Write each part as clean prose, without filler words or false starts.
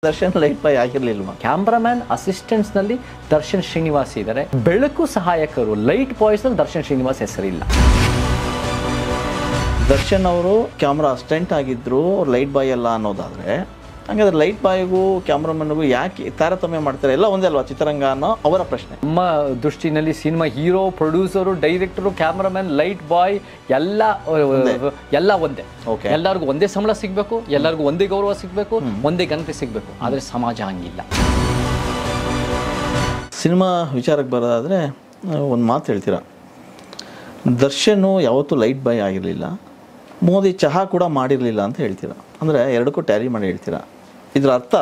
Darshan light boy ಆಗಿರ್ಲಿಲ್ವಾ? Cameraman assistants ನಲ್ಲಿ ದರ್ಶನ್ ಶ್ರೀನಿವಾಸ್ ಇದ್ದಾರೆ. ಬೆಳಕು ಸಹಾಯಕರು ಲೈಟ್ ಬಾಯ್ಸ್ ನಲ್ಲಿ ದರ್ಶನ್ ಶ್ರೀನಿವಾಸ್ ಹೆಸರಿಲ್ಲ. ದರ್ಶನ್ ಅವರು ಕ್ಯಾಮ್ರಾ ಅಸಿಸ್ಟೆಂಟ್ ಆಗಿದ್ರು, ಲೈಟ್ ಬಾಯ್ ಅಲ್ಲ ಅನ್ನೋದಾದ್ರೆ, ಹಂಗಾದ್ರೆ ಲೈಟ್ ಬಾಯ್ಗೂ ಕ್ಯಾಮ್ರಾಮನ್ಗೂ ಯಾಕೆ ತಾರತಮ್ಯ ಮಾಡ್ತಾರೆ? ಎಲ್ಲ ಒಂದೇ ಅಲ್ವಾ ಚಿತ್ರರಂಗ ಅನ್ನೋ ಅವರ ಪ್ರಶ್ನೆ. ನಮ್ಮ ದೃಷ್ಟಿನಲ್ಲಿ cinema hero, producer, director, cameraman, light boy ಎಲ್ಲ ಒಂದೇ. ಎಲ್ಲರಿಗೂ ಒಂದೇ ಸಂಬಳ ಸಿಗಬೇಕು, ಎಲ್ಲರಿಗೂ ಒಂದೇ ಗೌರವ ಸಿಗಬೇಕು, ಒಂದೇ ಘನತೆ ಸಿಗಬೇಕು. ಆದರೆ ಸಮಾಜ ಹಂಗಿಲ್ಲ. ಸಿನಿಮಾ ವಿಚಾರಕ್ಕೆ ಬರೋದಾದರೆ ಒಂದು ಮಾತು ಹೇಳ್ತೀರಾ, ದರ್ಶನ್ ಯಾವತ್ತೂ ಲೈಟ್ ಬಾಯ್ ಆಗಿರಲಿಲ್ಲ, ಮೋದಿ ಚಹಾ ಕೂಡ ಮಾಡಿರಲಿಲ್ಲ ಅಂತ ಹೇಳ್ತೀರಾ. ಅಂದರೆ ಎರಡಕ್ಕೂ ಟ್ಯಾಲಿ ಮಾಡಿ ಹೇಳ್ತೀರಾ. ಇದರ ಅರ್ಥ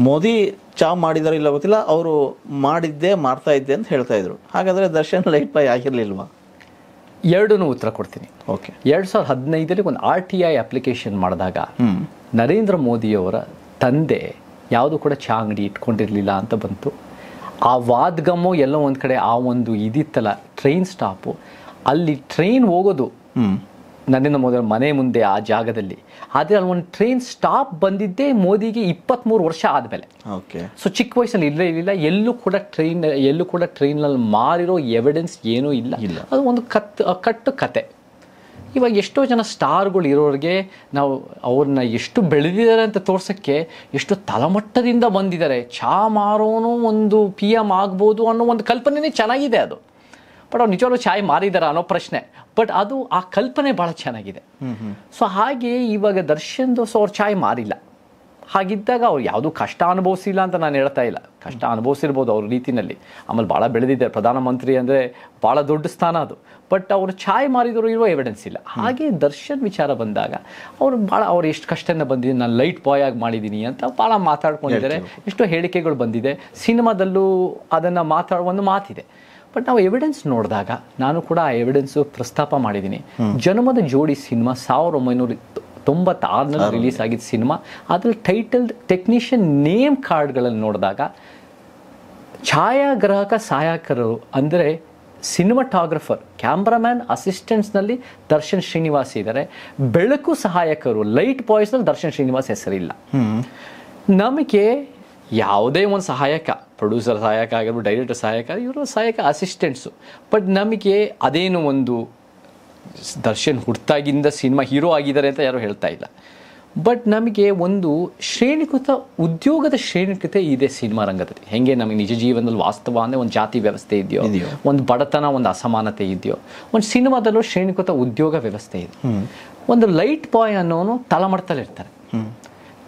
ಮೋದಿ ಚಹಾ ಮಾಡಿದಾರೋ ಇಲ್ಲ ಗೊತ್ತಿಲ್ಲ, ಅವರು ಮಾಡ್ತಾ ಇದ್ದೆ ಅಂತ ಹೇಳ್ತಾ ಇದ್ರು. ಹಾಗಾದರೆ ದರ್ಶನ್ ಲೈಟ್ ಬಾಯ್ ಆಗಿರಲಿಲ್ವಾ? ಎರಡೂ ಉತ್ತರ ಕೊಡ್ತೀನಿ. ಓಕೆ. 2015 ಒಂದು RTI ಅಪ್ಲಿಕೇಶನ್ ಮಾಡಿದಾಗ ನರೇಂದ್ರ ಮೋದಿಯವರ ತಂದೆ ಯಾವುದು ಕೂಡ ಚಹಾ ಅಂಗಡಿ ಇಟ್ಕೊಂಡಿರಲಿಲ್ಲ ಅಂತ ಬಂತು. ಆ ವಾದ್ಗಮ್ಮು ಎಲ್ಲೋ ಒಂದು ಕಡೆ ಆ ಒಂದು ಇದಿತ್ತಲ್ಲ ಟ್ರೈನ್ ಸ್ಟಾಪು, ಅಲ್ಲಿ ಟ್ರೈನ್ ಹೋಗೋದು ನರೇಂದ್ರ ಮೋದಿ ಮನೆ ಮುಂದೆ ಆ ಜಾಗದಲ್ಲಿ. ಆದರೆ ಅಲ್ಲಿ ಒಂದು ಟ್ರೈನ್ ಸ್ಟಾಪ್ ಬಂದಿದ್ದೇ ಮೋದಿಗೆ 23 ವರ್ಷ ಆದಮೇಲೆ. ಓಕೆ. ಸೊ ಚಿಕ್ಕ ವಯಸ್ಸಲ್ಲಿ ಇರಲಿಲ್ಲ. ಎಲ್ಲೂ ಕೂಡ ಟ್ರೈನಲ್ಲಿ ಮಾರಿರೋ ಎವಿಡೆನ್ಸ್ ಏನೂ ಇಲ್ಲ. ಅದು ಒಂದು ಕಟ್ಟು ಕತೆ. ಇವಾಗ ಎಷ್ಟೋ ಜನ ಸ್ಟಾರ್ಗಳು ಇರೋರಿಗೆ ನಾವು ಅವ್ರನ್ನ ಎಷ್ಟು ಬೆಳೆದಿದ್ದಾರೆ ಅಂತ ತೋರ್ಸೋಕ್ಕೆ ಎಷ್ಟು ತಳಮಟ್ಟದಿಂದ ಬಂದಿದ್ದಾರೆ. ಚಹಾ ಮಾರೋನು ಒಂದು PM ಆಗ್ಬೋದು ಅನ್ನೋ ಒಂದು ಕಲ್ಪನೆನೇ ಚೆನ್ನಾಗಿದೆ ಅದು. ಬಟ್ ಅವ್ರು ನಿಜವಾಗ್ಲೂ ಚಾಯ್ ಮಾರಿದಾರ ಅನ್ನೋ ಪ್ರಶ್ನೆ. ಬಟ್ ಅದು ಆ ಕಲ್ಪನೆ ಭಾಳ ಚೆನ್ನಾಗಿದೆ. ಸೊ ಹಾಗೆ ಇವಾಗ ದರ್ಶನ್ದು ಅವ್ರು ಚಾಯ್ ಮಾರಿಲ್ಲ. ಹಾಗಿದ್ದಾಗ ಅವ್ರು ಯಾವುದೂ ಕಷ್ಟ ಅನುಭವಿಸಿಲ್ಲ ಅಂತ ನಾನು ಹೇಳ್ತಾ ಇಲ್ಲ. ಕಷ್ಟ ಅನುಭವಿಸಿರ್ಬೋದು ಅವ್ರ ರೀತಿಯಲ್ಲಿ. ಆಮೇಲೆ ಭಾಳ ಬೆಳೆದಿದ್ದಾರೆ. ಪ್ರಧಾನಮಂತ್ರಿ ಅಂದರೆ ಭಾಳ ದೊಡ್ಡ ಸ್ಥಾನ ಅದು. ಬಟ್ ಅವರು ಚಾಯ್ ಮಾರಿದ್ರು ಇರೋ ಎವಿಡೆನ್ಸ್ ಇಲ್ಲ. ಹಾಗೆ ದರ್ಶನ್ ವಿಚಾರ ಬಂದಾಗ ಅವ್ರು ಎಷ್ಟು ಕಷ್ಟದಿಂದ ಬಂದಿದ್ದೀನಿ, ನಾನು ಲೈಟ್ ಬಾಯ್ ಆಗಿ ಮಾಡಿದ್ದೀನಿ ಅಂತ ಭಾಳ ಮಾತಾಡ್ಕೊಂಡಿದ್ದಾರೆ. ಎಷ್ಟೋ ಹೇಳಿಕೆಗಳು ಬಂದಿದೆ. ಸಿನಿಮಾದಲ್ಲೂ ಅದನ್ನು ಮಾತಾಡುವ ಒಂದು ಮಾತಿದೆ. ಬಟ್ ನಾವು ಎವಿಡೆನ್ಸ್ ನೋಡಿದಾಗ ನಾನು ಕೂಡ ಆ ಎವಿಡೆನ್ಸು ಪ್ರಸ್ತಾಪ ಮಾಡಿದ್ದೀನಿ. ಜನ್ಮದ ಜೋಡಿ ಸಿನಿಮಾ 1996 ರಿಲೀಸ್ ಆಗಿದ್ದ ಸಿನಿಮಾ. ಅದ್ರಲ್ಲಿ ಟೈಟಲ್ ಟೆಕ್ನಿಷಿಯನ್ ನೇಮ್ ಕಾರ್ಡ್ಗಳಲ್ಲಿ ನೋಡಿದಾಗ ಛಾಯಾಗ್ರಾಹಕ ಸಹಾಯಕರು ಅಂದರೆ ಸಿನಿಮಾಟೋಗ್ರಫರ್, ಕ್ಯಾಮ್ರಾಮ್ಯಾನ್ ಅಸಿಸ್ಟೆಂಟ್ಸ್ನಲ್ಲಿ ದರ್ಶನ್ ಶ್ರೀನಿವಾಸ್ ಇದ್ದಾರೆ. ಬೆಳಕು ಸಹಾಯಕರು ಲೈಟ್ ಬಾಯ್ಸ್ನಲ್ಲಿ ದರ್ಶನ್ ಶ್ರೀನಿವಾಸ್ ಹೆಸರಿಲ್ಲ. ನಮಗೆ ಯಾವುದೇ ಒಂದು ಸಹಾಯಕ, ಪ್ರೊಡ್ಯೂಸರ್ ಸಹಾಯಕ ಆಗಿರ್ಬೋದು, ಡೈರೆಕ್ಟರ್ ಸಹಾಯಕ, ಇವರು ಸಹಾಯಕ ಅಸಿಸ್ಟೆಂಟ್ಸು. ಬಟ್ ನಮಗೆ ಅದೇನು ಒಂದು ದರ್ಶನ್ ಹುಟ್ಟಾಗಿಂದ ಸಿನಿಮಾ ಹೀರೋ ಆಗಿದ್ದಾರೆ ಅಂತ ಯಾರೂ ಹೇಳ್ತಾ ಇಲ್ಲ. ಬಟ್ ನಮಗೆ ಒಂದು ಉದ್ಯೋಗದ ಶ್ರೇಣಿಕತೆ ಇದೆ ಸಿನಿಮಾ ರಂಗದಲ್ಲಿ. ಹೆಂಗೆ ನಮಗೆ ನಿಜ ಜೀವನದಲ್ಲಿ ವಾಸ್ತವ ಅಂದರೆ ಒಂದು ಜಾತಿ ವ್ಯವಸ್ಥೆ ಇದೆಯೋ, ಒಂದು ಬಡತನ, ಒಂದು ಅಸಮಾನತೆ ಇದೆಯೋ, ಒಂದು ಸಿನಿಮಾದಲ್ಲೂ ಶ್ರೇಣಿಕೃತ ಉದ್ಯೋಗ ವ್ಯವಸ್ಥೆ ಇದೆ. ಒಂದು ಲೈಟ್ ಬಾಯ್ ಅನ್ನೋನು ತಳಮಟ್ಟದಲ್ಲಿ ಇರ್ತಾರೆ.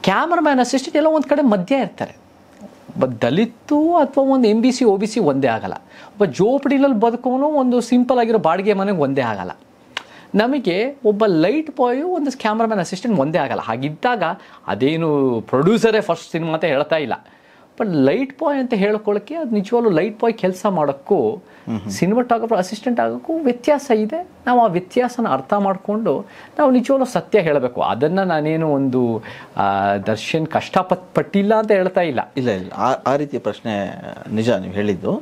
ಕ್ಯಾಮ್ರಾಮ್ಯಾನ್ ಅಸಿಸ್ಟೆಂಟ್ ಎಲ್ಲ ಒಂದು ಕಡೆ ಮಧ್ಯ ಇರ್ತಾರೆ. ದಲಿತು ಅಥವಾ ಒಂದು MBC OBC ಒಂದೇ ಆಗಲ್ಲ. ಒಬ್ಬ ಜೋಪಡಿಲಲ್ಲಿ ಬದುಕೋನು ಒಂದು ಸಿಂಪಲ್ ಆಗಿರೋ ಬಾಡಿಗೆ ಮನೆಗೆ ಒಂದೇ ಆಗಲ್ಲ. ನಮಗೆ ಒಬ್ಬ ಲೈಟ್ ಬಾಯು ಒಂದು ಕ್ಯಾಮ್ರಾಮ್ಯಾನ್ ಅಸಿಸ್ಟೆಂಟ್ ಒಂದೇ ಆಗಲ್ಲ. ಹಾಗಿದ್ದಾಗ ಅದೇನು ಪ್ರೊಡ್ಯೂಸರೇ ಫಸ್ಟ್ ಸಿನಿಮಾ ಅಂತ ಹೇಳ್ತಾ ಇಲ್ಲ. ಬಟ್ ಲೈಟ್ ಬಾಯ್ ಅಂತ ಹೇಳ್ಕೊಳ್ಳೋಕ್ಕೆ ಅದು ನಿಜವಾಗ್ಲೂ ಲೈಟ್ ಬಾಯ್ ಕೆಲಸ ಮಾಡೋಕ್ಕೂ ಸಿನಿಮಾಟೋಗ್ರಫರ್ ಅಸಿಸ್ಟೆಂಟ್ ಆಗೋಕ್ಕೂ ವ್ಯತ್ಯಾಸ ಇದೆ. ನಾವು ಆ ವ್ಯತ್ಯಾಸನ ಅರ್ಥ ಮಾಡಿಕೊಂಡು ನಾವು ನಿಜವಾಗ್ಲೂ ಸತ್ಯ ಹೇಳಬೇಕು. ಅದನ್ನು ನಾನೇನು ಒಂದು ದರ್ಶನ್ ಕಷ್ಟಪಟ್ಟಿಲ್ಲ ಅಂತ ಹೇಳ್ತಾ ಇಲ್ಲ. ಇಲ್ಲ ಆ ರೀತಿಯ ಪ್ರಶ್ನೆ ನಿಜ ನೀವು ಹೇಳಿದ್ದು.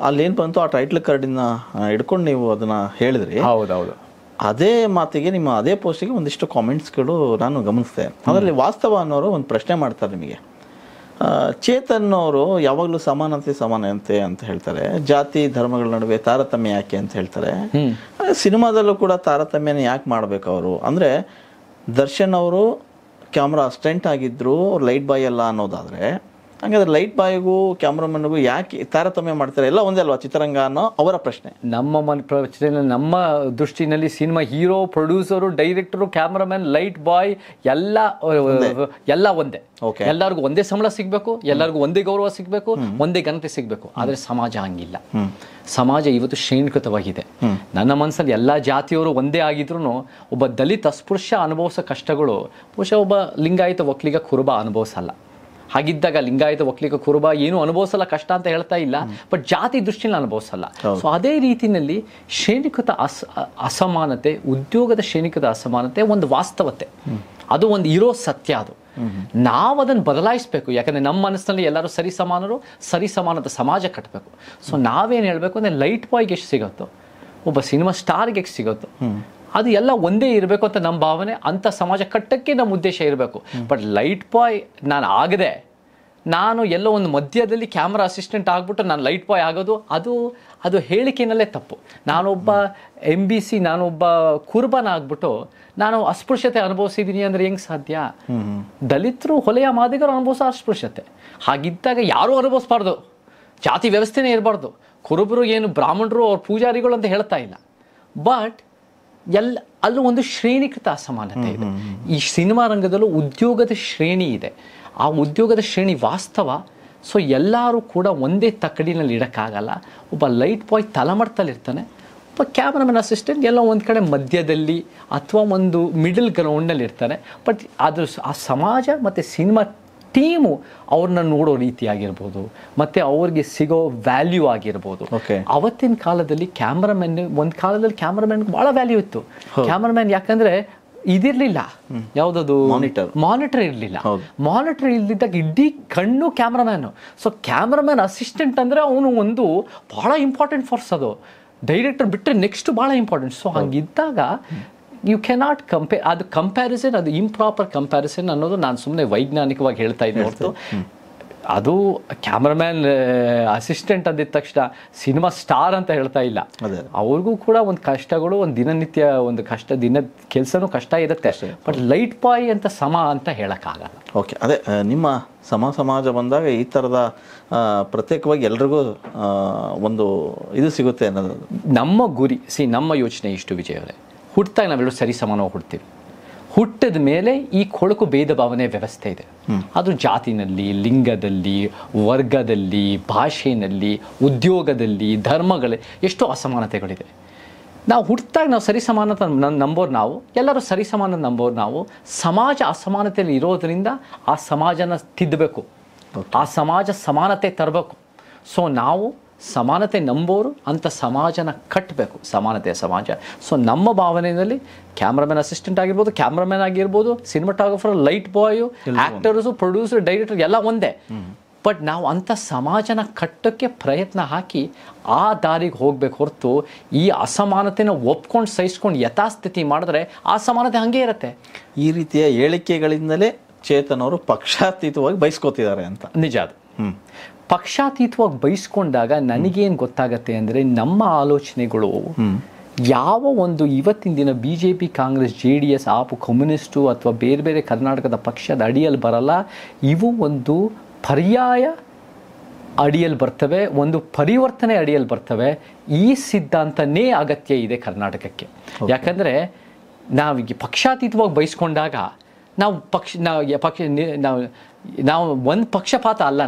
ಅಲ್ಲೇನು ಬಂತು ಆ ಟೈಟ್ಲ್ ಕಾರ್ಡಿನ ಹಿಡ್ಕೊಂಡು ನೀವು ಅದನ್ನು ಹೇಳಿದ್ರಿ. ಹೌದೌದು. ಅದೇ ಮಾತಿಗೆ ನಿಮ್ಮ ಅದೇ ಪೋಸ್ಟಿಗೆ ಒಂದಿಷ್ಟು ಕಾಮೆಂಟ್ಸ್ಗಳು ನಾನು ಗಮನಿಸಿದೆ. ಅದರಲ್ಲಿ ವಾಸ್ತವ ಅನ್ನೋರು ಒಂದು ಪ್ರಶ್ನೆ ಮಾಡ್ತಾರೆ ನಿಮಗೆ. ಚೇತನ್ ಅವರು ಯಾವಾಗಲೂ ಸಮಾನತೆ ಅಂತ ಹೇಳ್ತಾರೆ. ಜಾತಿ ಧರ್ಮಗಳ ನಡುವೆ ತಾರತಮ್ಯ ಯಾಕೆ ಅಂತ ಹೇಳ್ತಾರೆ. ಸಿನಿಮಾದಲ್ಲೂ ಕೂಡ ತಾರತಮ್ಯನ ಯಾಕೆ ಮಾಡಬೇಕು ಅವರು? ಅಂದರೆ ದರ್ಶನ್ ಅವರು ಕ್ಯಾಮ್ರಾ ಅಸಿಸ್ಟೆಂಟ್ ಆಗಿದ್ರು, ಲೈಟ್ ಬಾಯ್ ಅಲ್ಲ ಅನ್ನೋದಾದರೆ, ಹಂಗಾದ್ರೆ ಲೈಟ್ ಬಾಯ್ಗೂ ಕ್ಯಾಮ್ರಾಮನ್ಗೂ ಯಾಕೆ ತಾರತಮ್ಯ ಮಾಡ್ತಾರೆ? ಎಲ್ಲ ಒಂದೇ ಅಲ್ವಾ ಚಿತ್ರರಂಗ ಅನ್ನೋ ಅವರ ಪ್ರಶ್ನೆ. ನಮ್ಮ ದೃಷ್ಟಿನಲ್ಲಿ cinema hero, producer, director, cameraman, light boy ಎಲ್ಲ ಒಂದೇ. ಎಲ್ಲರಿಗೂ ಒಂದೇ ಸಂಬಳ ಸಿಗಬೇಕು, ಎಲ್ಲರಿಗೂ ಒಂದೇ ಗೌರವ ಸಿಗಬೇಕು, ಒಂದೇ ಘನತೆ ಸಿಗಬೇಕು. ಆದರೆ ಸಮಾಜ ಹಂಗಿಲ್ಲ. ಸಮಾಜ ಇವತ್ತು ಶ್ರೇಣಿಕೃತವಾಗಿದೆ. ನನ್ನ ಮನಸ್ಸಲ್ಲಿ ಎಲ್ಲ ಜಾತಿಯವರು ಒಂದೇ ಆಗಿದ್ರು ಒಬ್ಬ ದಲಿತ ಅಸ್ಪೃಶ್ಯ ಅನುಭವಿಸೋ ಕಷ್ಟಗಳು ಬಹುಶಃ ಒಬ್ಬ ಲಿಂಗಾಯತ ಒಕ್ಕಲಿಗ ಕುರುಬ ಅನುಭವಿಸಲ್ಲ. ಹಾಗಿದ್ದಾಗ ಲಿಂಗಾಯತ ಒಕ್ಕಲಿಗ ಕುರುಬ ಏನು ಅನುಭವಿಸಲ್ಲ, ಕಷ್ಟ ಅಂತ ಹೇಳ್ತಾ ಇಲ್ಲ. ಬಟ್ ಜಾತಿ ದೃಷ್ಟಿಯಲ್ಲಿ ಅನುಭವಿಸಲ್ಲ. ಸೊ ಅದೇ ರೀತಿಯಲ್ಲಿ ಶ್ರೇಣಿಕೃತ ಅಸಮಾನತೆ, ಉದ್ಯೋಗದ ಶ್ರೇಣಿಕೃತ ಅಸಮಾನತೆ ಒಂದು ವಾಸ್ತವತೆ. ಅದು ಒಂದು ಇರೋ ಸತ್ಯ. ಅದು ನಾವು ಅದನ್ನು ಬದಲಾಯಿಸಬೇಕು. ಯಾಕಂದರೆ ನಮ್ಮ ಮನಸ್ಸಿನಲ್ಲಿ ಎಲ್ಲರೂ ಸರಿಸಮಾನದ ಸಮಾಜ ಕಟ್ಟಬೇಕು. ಸೊ ನಾವೇನು ಹೇಳಬೇಕು ಅಂದರೆ ಲೈಟ್ ಬಾಯ್ಗೆ ಎಷ್ಟು ಸಿಗುತ್ತೋ, ಒಬ್ಬ ಸಿನಿಮಾ ಸ್ಟಾರ್ಗೆ ಎಷ್ಟು ಸಿಗುತ್ತೋ, ಅದು ಎಲ್ಲ ಒಂದೇ ಇರಬೇಕು ಅಂತ ನಮ್ಮ ಭಾವನೆ, ಅಂಥ ಸಮಾಜ ಕಟ್ಟಕ್ಕೆ ನಮ್ಮ ಉದ್ದೇಶ ಇರಬೇಕು. ಬಟ್ ಲೈಟ್ ಬಾಯ್ ನಾನು ಆಗದೆ, ನಾನು ಎಲ್ಲೋ ಒಂದು ಮಧ್ಯದಲ್ಲಿ ಕ್ಯಾಮ್ರಾ ಅಸಿಸ್ಟೆಂಟ್ ಆಗಿಬಿಟ್ಟು ನಾನು ಲೈಟ್ ಬಾಯ್ ಆಗೋದು, ಅದು ಹೇಳಿಕೆನಲ್ಲೇ ತಪ್ಪು. ನಾನೊಬ್ಬ MBC, ನಾನೊಬ್ಬ ಕುರ್ಬಾನ್ ಆಗ್ಬಿಟ್ಟು ನಾನು ಅಸ್ಪೃಶ್ಯತೆ ಅನುಭವಿಸಿದ್ದೀನಿ ಅಂದರೆ ಹೆಂಗೆ ಸಾಧ್ಯ? ದಲಿತರು, ಹೊಲೆಯ ಮಾದಿಗರು ಅನುಭವಿಸೋ ಅಸ್ಪೃಶ್ಯತೆ. ಹಾಗಿದ್ದಾಗ ಯಾರೂ ಅನುಭವಿಸ್ಬಾರ್ದು, ಜಾತಿ ವ್ಯವಸ್ಥೆನೇ ಇರಬಾರ್ದು. ಕುರುಬರು ಏನು ಬ್ರಾಹ್ಮಣರು ಅವ್ರ ಪೂಜಾರಿಗಳು ಅಂತ ಹೇಳ್ತಾ ಇಲ್ಲ. ಬಟ್ ಅಲ್ಲೂ ಒಂದು ಶ್ರೇಣೀಕೃತ ಅಸಮಾನತೆ ಇದೆ. ಈ ಸಿನಿಮಾ ರಂಗದಲ್ಲೂ ಉದ್ಯೋಗದ ಶ್ರೇಣಿ ಇದೆ. ಆ ಉದ್ಯೋಗದ ಶ್ರೇಣಿ ವಾಸ್ತವ. ಸೊ ಎಲ್ಲರೂ ಕೂಡ ಒಂದೇ ತಕ್ಕಡಿನಲ್ಲಿ ಇಡೋಕ್ಕಾಗಲ್ಲ. ಒಬ್ಬ ಲೈಟ್ ಬಾಯ್ ತಲೆಮಟ್ಟದಲ್ಲಿರ್ತಾನೆ, ಒಬ್ಬ ಕ್ಯಾಮ್ರಾಮನ್ ಅಸಿಸ್ಟೆಂಟ್ ಎಲ್ಲ ಒಂದು ಕಡೆ ಮಧ್ಯದಲ್ಲಿ ಅಥವಾ ಒಂದು ಮಿಡಲ್ ಗ್ರೌಂಡ್ನಲ್ಲಿ ಇರ್ತಾನೆ. ಬಟ್ ಅದು ಆ ಸಮಾಜ ಮತ್ತು ಸಿನಿಮಾ ಟೀಮು ಅವ್ರನ್ನ ನೋಡೋ ರೀತಿ ಆಗಿರ್ಬೋದು, ಮತ್ತು ಅವ್ರಿಗೆ ಸಿಗೋ ವ್ಯಾಲ್ಯೂ ಆಗಿರ್ಬೋದು. ಅವತ್ತಿನ ಕಾಲದಲ್ಲಿ ಒಂದು ಕಾಲದಲ್ಲಿ ಕ್ಯಾಮ್ರಾಮನ್ಗೆ ಭಾಳ ವ್ಯಾಲ್ಯೂ ಇತ್ತು. ಕ್ಯಾಮ್ರಾಮನ್ ಯಾಕಂದರೆ ಇದಿರಲಿಲ್ಲ, ಯಾವುದದು ಮಾನಿಟರ್ ಇರಲಿಲ್ಲ. ಮಾನಿಟರ್ ಇಲ್ದಿದ್ದಾಗ ಇಡೀ ಕಣ್ಣು ಕ್ಯಾಮ್ರಾಮ್ಯಾನು. ಸೊ ಕ್ಯಾಮ್ರಾಮ್ಯಾನ್ ಅಸಿಸ್ಟೆಂಟ್ ಅಂದರೆ ಅವನು ಒಂದು ಭಾಳ ಇಂಪಾರ್ಟೆಂಟ್ ಫೋರ್ಸ್. ಅದು ಡೈರೆಕ್ಟರ್ ಬಿಟ್ಟರೆ ನೆಕ್ಸ್ಟ್ ಭಾಳ ಇಂಪಾರ್ಟೆಂಟ್. ಸೊ ಹಂಗಿದ್ದಾಗ ಯು ಕೆನಾಟ್ ಅದು ಕಂಪ್ಯಾರಿಸನ್, ಅದು ಇಂಪ್ರಾಪರ್ ಕಂಪ್ಯಾರಿಸನ್ ಅನ್ನೋದು ನಾನು ಸುಮ್ಮನೆ ವೈಜ್ಞಾನಿಕವಾಗಿ ಹೇಳ್ತಾ ಇದ್ದೀನಿ ಹೊರತು ಅದು ಕ್ಯಾಮ್ರಾಮ್ಯಾನ್ ಅಸಿಸ್ಟೆಂಟ್ ಅಂದಿದ ತಕ್ಷಣ ಸಿನಿಮಾ ಸ್ಟಾರ್ ಅಂತ ಹೇಳ್ತಾ ಇಲ್ಲ. ಅವ್ರಿಗೂ ಕೂಡ ಒಂದು ಕಷ್ಟಗಳು, ಒಂದು ದಿನನಿತ್ಯ ಒಂದು ದಿನ ಕೆಲಸನೂ ಕಷ್ಟ ಇರುತ್ತೆ. ಬಟ್ ಲೈಟ್ ಬಾಯ್ ಅಂತ ಅಂತ ಹೇಳೋಕ್ಕಾಗಲ್ಲ. ಓಕೆ, ಅದೇ ನಿಮ್ಮ ಸಮಾಜ ಬಂದಾಗ ಈ ಥರದ ಪ್ರತ್ಯೇಕವಾಗಿ ಎಲ್ರಿಗೂ ಒಂದು ಇದು ಸಿಗುತ್ತೆ ಅನ್ನೋದು ನಮ್ಮ ಗುರಿ. ನಮ್ಮ ಯೋಚನೆ ಇಷ್ಟು, ವಿಜಯ್ ಅವರೇ, ಹುಟ್ಟಾಗ ನಾವೆಲ್ಲರೂ ಸರಿ ಸಮಾನವಾಗಿ ಹುಡ್ತೀವಿ. ಹುಟ್ಟಿದ ಮೇಲೆ ಈ ಕೊಳಕು ಭೇದ ಭಾವನೆ ವ್ಯವಸ್ಥೆ ಇದೆ. ಅದು ಜಾತಿನಲ್ಲಿ, ಲಿಂಗದಲ್ಲಿ, ವರ್ಗದಲ್ಲಿ, ಭಾಷೆಯಲ್ಲಿ, ಉದ್ಯೋಗದಲ್ಲಿ, ಧರ್ಮಗಳಲ್ಲಿ ಎಷ್ಟೋ ಅಸಮಾನತೆಗಳಿದೆ. ನಾವು ಹುಟ್ಟಿದಾಗ ನಾವು ಸರಿ ಸಮಾನತೆ ನಂಬೋರು, ನಾವು ಎಲ್ಲರೂ ಸರಿ ಸಮಾನ ನಂಬೋರು. ನಾವು ಸಮಾಜ ಅಸಮಾನತೆಯಲ್ಲಿ ಇರೋದರಿಂದ ಆ ಸಮಾಜನ ತಿದ್ದಬೇಕು, ಆ ಸಮಾಜ ಸಮಾನತೆ ತರಬೇಕು. ಸೊ ನಾವು ಸಮಾನತೆ ನಂಬೋರು ಅಂತ ಸಮಾಜನ ಕಟ್ಟಬೇಕು, ಸಮಾನತೆಯ ಸಮಾಜ. ಸೊ ನಮ್ಮ ಭಾವನೆಯಲ್ಲಿ ಕ್ಯಾಮ್ರಾಮನ್ ಅಸಿಸ್ಟೆಂಟ್ ಆಗಿರ್ಬೋದು, ಕ್ಯಾಮ್ರಾಮನ್ ಆಗಿರ್ಬೋದು, cinematographer, light boy, actors, producer, director ಎಲ್ಲ ಒಂದೇ. ಬಟ್ ನಾವು ಅಂಥ ಸಮಾಜನ ಕಟ್ಟೋಕ್ಕೆ ಪ್ರಯತ್ನ ಹಾಕಿ ಆ ದಾರಿಗೆ ಹೋಗ್ಬೇಕು ಹೊರತು ಈ ಅಸಮಾನತೆನ ಒಪ್ಕೊಂಡು ಸಹಿಸ್ಕೊಂಡು ಯಥಾಸ್ಥಿತಿ ಮಾಡಿದ್ರೆ ಆ ಸಮಾನತೆ ಹಾಗೇ ಇರುತ್ತೆ. ಈ ರೀತಿಯ ಹೇಳಿಕೆಗಳಿಂದಲೇ ಚೇತನ್ ಅವರು ಪಕ್ಷಾತೀತವಾಗಿ ಬಯಸ್ಕೋತಿದ್ದಾರೆ ಅಂತ. ನಿಜ ಅದು. ಪಕ್ಷಾತೀತವಾಗಿ ಬಯಸ್ಕೊಂಡಾಗ ನನಗೇನು ಗೊತ್ತಾಗತ್ತೆ ಅಂದರೆ, ನಮ್ಮ ಆಲೋಚನೆಗಳು ಯಾವ ಒಂದು ಇವತ್ತಿನ ದಿನ BJP, Congress, JDS, AAP, communist ಅಥವಾ ಬೇರೆ ಬೇರೆ ಕರ್ನಾಟಕದ ಪಕ್ಷದ ಅಡಿಯಲ್ಲಿ ಬರಲ್ಲ. ಇವು ಒಂದು ಪರ್ಯಾಯ ಅಡಿಯಲ್ಲಿ ಬರ್ತವೆ, ಒಂದು ಪರಿವರ್ತನೆ ಅಡಿಯಲ್ಲಿ ಬರ್ತವೆ. ಈ ಸಿದ್ಧಾಂತನೇ ಅಗತ್ಯ ಇದೆ ಕರ್ನಾಟಕಕ್ಕೆ. ಯಾಕಂದರೆ ನಾವೀಗ ಪಕ್ಷಾತೀತವಾಗಿ ಬಯಸ್ಕೊಂಡಾಗ ನಾವು ಒಂದು ಪಕ್ಷಪಾತ ಅಲ್ಲ.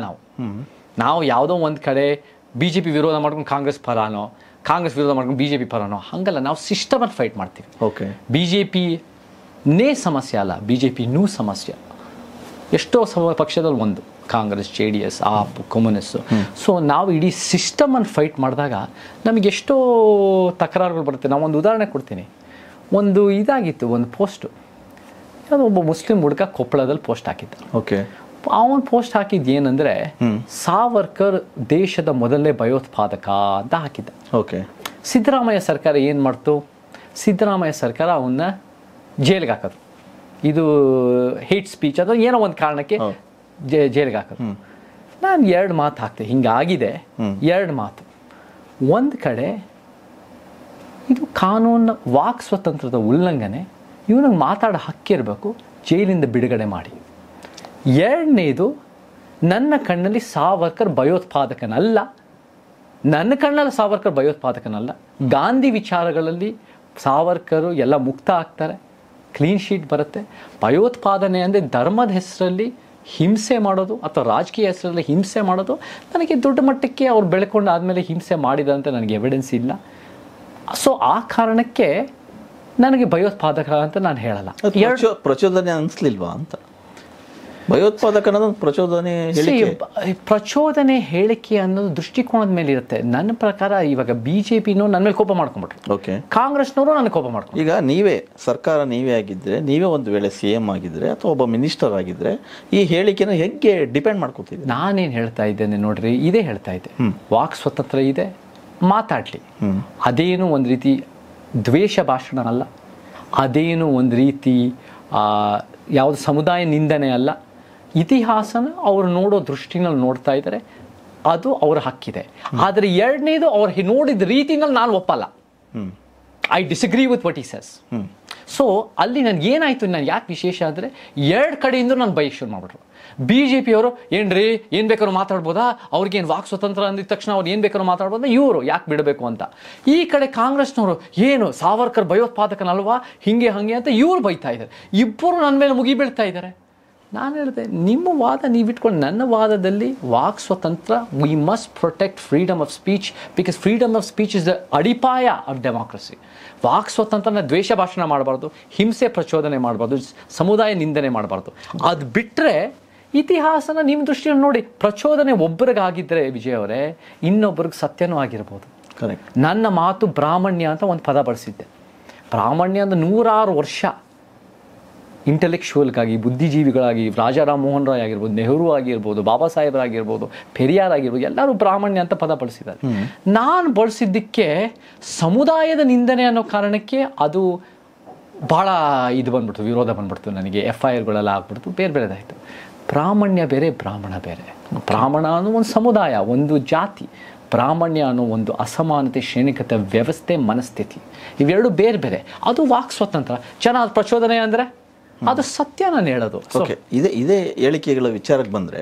ನಾವು ಯಾವುದೋ ಒಂದು ಕಡೆ BJP ವಿರೋಧ ಮಾಡ್ಕೊಂಡು ಕಾಂಗ್ರೆಸ್ ಪರನೋ, ಕಾಂಗ್ರೆಸ್ ವಿರೋಧ ಮಾಡ್ಕೊಂಡು BJP ಪರನೋ ಹಂಗಲ್ಲ. ನಾವು ಸಿಸ್ಟಮಲ್ಲಿ ಫೈಟ್ ಮಾಡ್ತೀವಿ. BJPನೇ ಸಮಸ್ಯೆ ಅಲ್ಲ, BJPನೂ ಸಮಸ್ಯೆ. ಎಷ್ಟೋ ಪಕ್ಷದಲ್ಲಿ ಒಂದು Congress, JDS, AAP, communist. So ನಾವು ಇಡೀ ಸಿಸ್ಟಮನ್ನು ಫೈಟ್ ಮಾಡಿದಾಗ ನಮಗೆ ಎಷ್ಟೋ ತಕರಾರುಗಳು ಬರುತ್ತೆ. ನಾವು ಒಂದು ಉದಾಹರಣೆ ಕೊಡ್ತೀನಿ. ಒಂದು ಇದಾಗಿತ್ತು, ಒಂದು ಪೋಸ್ಟು, ಯಾವುದೋ ಒಬ್ಬ ಮುಸ್ಲಿಂ ಹುಡುಗ ಕೊಪ್ಪಳದಲ್ಲಿ ಪೋಸ್ಟ್ ಹಾಕಿದ್ದ. ಅವನು ಪೋಸ್ಟ್ ಹಾಕಿದ್ದು ಏನಂದರೆ, ಸಾವರ್ಕರ್ ದೇಶದ ಮೊದಲನೇ ಭಯೋತ್ಪಾದಕ ಅಂತ ಹಾಕಿದ್ದ. ಸಿದ್ದರಾಮಯ್ಯ ಸರ್ಕಾರ ಏನು ಮಾಡ್ತು? ಸಿದ್ದರಾಮಯ್ಯ ಸರ್ಕಾರ ಅವನ್ನ ಜೈಲಿಗೆ ಹಾಕೋದು. ಇದು ಹೇಟ್ ಸ್ಪೀಚ್ ಅಥವಾ ಏನೋ ಒಂದು ಕಾರಣಕ್ಕೆ ಜೈಲಿಗೆ ಹಾಕೋದು. ನಾನು 2 ಮಾತು ಹಾಕ್ತೆ, ಹಿಂಗಾಗಿದೆ 2 ಮಾತು. ಒಂದು ಕಡೆ ಇದು ಕಾನೂನು ವಾಕ್ ಸ್ವಾತಂತ್ರ್ಯದ ಉಲ್ಲಂಘನೆ, ಇವನಿಗೆ ಮಾತಾಡೋ ಹಕ್ಕಿರಬೇಕು, ಜೈಲಿಂದ ಬಿಡುಗಡೆ ಮಾಡಿ. 2ನೇದು, ನನ್ನ ಕಣ್ಣಲ್ಲಿ ಸಾವರ್ಕರ್ ಭಯೋತ್ಪಾದಕನಲ್ಲ, ನನ್ನ ಕಣ್ಣಲ್ಲಿ ಸಾವರ್ಕರ್ ಭಯೋತ್ಪಾದಕನಲ್ಲ. ಗಾಂಧಿ ವಿಚಾರಗಳಲ್ಲಿ ಸಾವರ್ಕರು ಎಲ್ಲ ಮುಕ್ತ ಆಗ್ತಾರೆ, ಕ್ಲೀನ್ ಶೀಟ್ ಬರುತ್ತೆ. ಭಯೋತ್ಪಾದನೆ ಅಂದರೆ ಧರ್ಮದ ಹೆಸರಲ್ಲಿ ಹಿಂಸೆ ಮಾಡೋದು ಅಥವಾ ರಾಜಕೀಯ ಹೆಸರಲ್ಲಿ ಹಿಂಸೆ ಮಾಡೋದು. ನನಗೆ ದೊಡ್ಡ ಮಟ್ಟಕ್ಕೆ ಅವ್ರು ಬೆಳ್ಕೊಂಡು ಆದಮೇಲೆ ಹಿಂಸೆ ಮಾಡಿದಂತೆ ನನಗೆ ಎವಿಡೆನ್ಸ್ ಇಲ್ಲ. ಸೊ ಆ ಕಾರಣಕ್ಕೆ ನನಗೆ ಭಯೋತ್ಪಾದಕ ಅಂತ ನಾನು ಹೇಳಲ್ಲ. ಪ್ರಚೋದನೆ ಅನಿಸ್ಲಿಲ್ವಾ ಅಂತ? ಭಯೋತ್ಪಾದಕ ಅನ್ನೋದು ಪ್ರಚೋದನೆ ಹೇಳಿಕೆ ಅನ್ನೋದು ದೃಷ್ಟಿಕೋನದ ಮೇಲೆ ಇರುತ್ತೆ. ನನ್ನ ಪ್ರಕಾರ ಇವಾಗ BJPನೂ ನನ್ನ ಮೇಲೆ ಕೋಪ ಮಾಡ್ಕೊಂಡ್ಬಿಟ್ರು, ಕಾಂಗ್ರೆಸ್ನವರು ನನಗೆ ಕೋಪ ಮಾಡ್ಕೊಂಡು. ಈಗ ನೀವೇ ಆಗಿದ್ರೆ, ನೀವೇ ಒಂದು ವೇಳೆ CM ಆಗಿದ್ರೆ ಅಥವಾ ಒಬ್ಬ ಮಿನಿಸ್ಟರ್ ಆಗಿದ್ರೆ ಈ ಹೇಳಿಕೆನ ಹೇಗೆ ಡಿಪೆಂಡ್ ಮಾಡ್ಕೊತಿದ್ದೆ? ನಾನೇನು ಹೇಳ್ತಾ ಇದ್ದೇನೆ ನೋಡ್ರಿ, ಇದೇ ಹೇಳ್ತಾ ಇದ್ದೆ, ವಾಕ್ ಸ್ವತಂತ್ರ ಇದೆ, ಮಾತಾಡ್ಲಿ. ಅದೇನು ಒಂದು ರೀತಿ ದ್ವೇಷ ಭಾಷಣ ಅಲ್ಲ, ಅದೇನು ಒಂದು ರೀತಿ ಯಾವುದು ಸಮುದಾಯ ನಿಂದನೆ ಅಲ್ಲ, ಇತಿಹಾಸನ ಅವರು ನೋಡೋ ದೃಷ್ಟಿನಲ್ಲಿ ನೋಡ್ತಾ ಇದ್ದಾರೆ, ಅದು ಅವರ ಹಕ್ಕಿದೆ. ಆದರೆ ಎರಡನೇದು ಅವ್ರು ನೋಡಿದ ರೀತಿನಲ್ಲಿ ನಾನು ಒಪ್ಪಲ್ಲ. I disagree with what he says. So ಅಲ್ಲಿ ನನಗೆ ಏನಾಯಿತು, ನಾನು ಯಾಕೆ ವಿಶೇಷ ಅಂದರೆ ಎರಡು ಕಡೆಯಿಂದ ನಾನು ಬೈಕ್ ಶುರು ಮಾಡಿಬಿಟ್ರು. BJP ಅವರು ಏನ್ರಿ ಏನು ಬೇಕಾದ್ರೂ ಮಾತಾಡ್ಬೋದಾ, ಅವ್ರಿಗೇನು ವಾಕ್ ಸ್ವತಂತ್ರ ಅಂದಿದ ತಕ್ಷಣ ಅವ್ರು ಏನು ಬೇಕಾದ್ರೂ ಮಾತಾಡ್ಬೋದಾ, ಇವರು ಯಾಕೆ ಬಿಡಬೇಕು ಅಂತ. ಈ ಕಡೆ ಕಾಂಗ್ರೆಸ್ನವರು ಏನು ಸಾವರ್ಕರ್ ಭಯೋತ್ಪಾದಕನಲ್ವಾ, ಹಿಂಗೆ ಹಾಗೆ ಅಂತ ಇವ್ರು ಬೈತಾ ಇದ್ದಾರೆ. ಇಬ್ಬರು ನನ್ನ ಮೇಲೆ ಮುಗಿ ಬೀಳ್ತಾ ಇದ್ದಾರೆ. ನಾನು ಹೇಳಿದೆ, ನಿಮ್ಮ ವಾದ ನೀವು ಇಟ್ಕೊಂಡು, ನನ್ನ ವಾದದಲ್ಲಿ ವಾಕ್ ಸ್ವತಂತ್ರ, we must protect freedom of speech, because freedom of speech is the ಅಡಿಪಾಯ ಆಫ್ ಡೆಮಾಕ್ರಸಿ. ವಾಕ್ ಸ್ವತಂತ್ರನ ದ್ವೇಷ ಭಾಷಣ ಮಾಡಬಾರ್ದು, ಹಿಂಸೆ ಪ್ರಚೋದನೆ ಮಾಡಬಾರ್ದು, ಸಮುದಾಯ ನಿಂದನೆ ಮಾಡಬಾರ್ದು. ಅದು ಬಿಟ್ಟರೆ ಇತಿಹಾಸನ ನಿಮ್ಮ ದೃಷ್ಟಿಯಲ್ಲಿ ನೋಡಿ, ಪ್ರಚೋದನೆ ಒಬ್ಬರಿಗಾಗಿದ್ದರೆ ವಿಜಯ್ ಅವರೇ, ಇನ್ನೊಬ್ಬರಿಗೆ ಸತ್ಯನೂ ಆಗಿರ್ಬೋದು. ಕರೆಕ್ಟ್. ನನ್ನ ಮಾತು ಬ್ರಾಹ್ಮಣ್ಯ ಅಂತ ಒಂದು ಪದ ಬಳಸಿದ್ದೆ. ಬ್ರಾಹ್ಮಣ್ಯ ಅಂದ್ರೆ 100 ವರ್ಷ ಇಂಟೆಲೆಕ್ಚುವಲ್ಗಾಗಿ, ಬುದ್ಧಿಜೀವಿಗಳಾಗಿ, ರಾಜಾರಾಮ್ ಮೋಹನ್ ರಾಯ್ ಆಗಿರ್ಬೋದು, ನೆಹರು ಆಗಿರ್ಬೋದು, ಬಾಬಾ ಸಾಹೇಬರಾಗಿರ್ಬೋದು, ಪೆರಿಯಾರ್ ಆಗಿರ್ಬೋದು, ಎಲ್ಲರೂ ಬ್ರಾಹ್ಮಣ್ಯ ಅಂತ ಪದ ಬಳಸಿದ್ದಾರೆ. ನಾನು ಬಳಸಿದ್ದಕ್ಕೆ ಸಮುದಾಯದ ನಿಂದನೆ ಅನ್ನೋ ಕಾರಣಕ್ಕೆ ಅದು ಭಾಳ ಇದು ಬಂದ್ಬಿಡ್ತು, ವಿರೋಧ ಬಂದ್ಬಿಡ್ತು, ನನಗೆ FIRಗಳೆಲ್ಲ ಆಗ್ಬಿಡ್ತು, ಬೇರೆ ಬೇರೆದಾಯಿತು. ಬ್ರಾಹ್ಮಣ್ಯ ಬೇರೆ, ಬ್ರಾಹ್ಮಣ ಬೇರೆ. ಬ್ರಾಹ್ಮಣ ಅನ್ನೋ ಒಂದು ಸಮುದಾಯ, ಒಂದು ಜಾತಿ. ಬ್ರಾಹ್ಮಣ್ಯ ಅನ್ನೋ ಒಂದು ಅಸಮಾನತೆ, ಶ್ರೇಣಿಕತೆ ವ್ಯವಸ್ಥೆ, ಮನಸ್ಥಿತಿ, ಇವೆರಡು ಬೇರೆ ಬೇರೆ. ಅದು ವಾಕ್ ಸ್ವತಂತ್ರ. ಚೆನ್ನಾಗಿ ಪ್ರಚೋದನೆ ಅಂದರೆ ಅದು ಸತ್ಯ ನಾನು ಹೇಳೋದು. ಓಕೆ, ಇದೇ ಹೇಳಿಕೆಗಳ ವಿಚಾರಕ್ಕೆ ಬಂದರೆ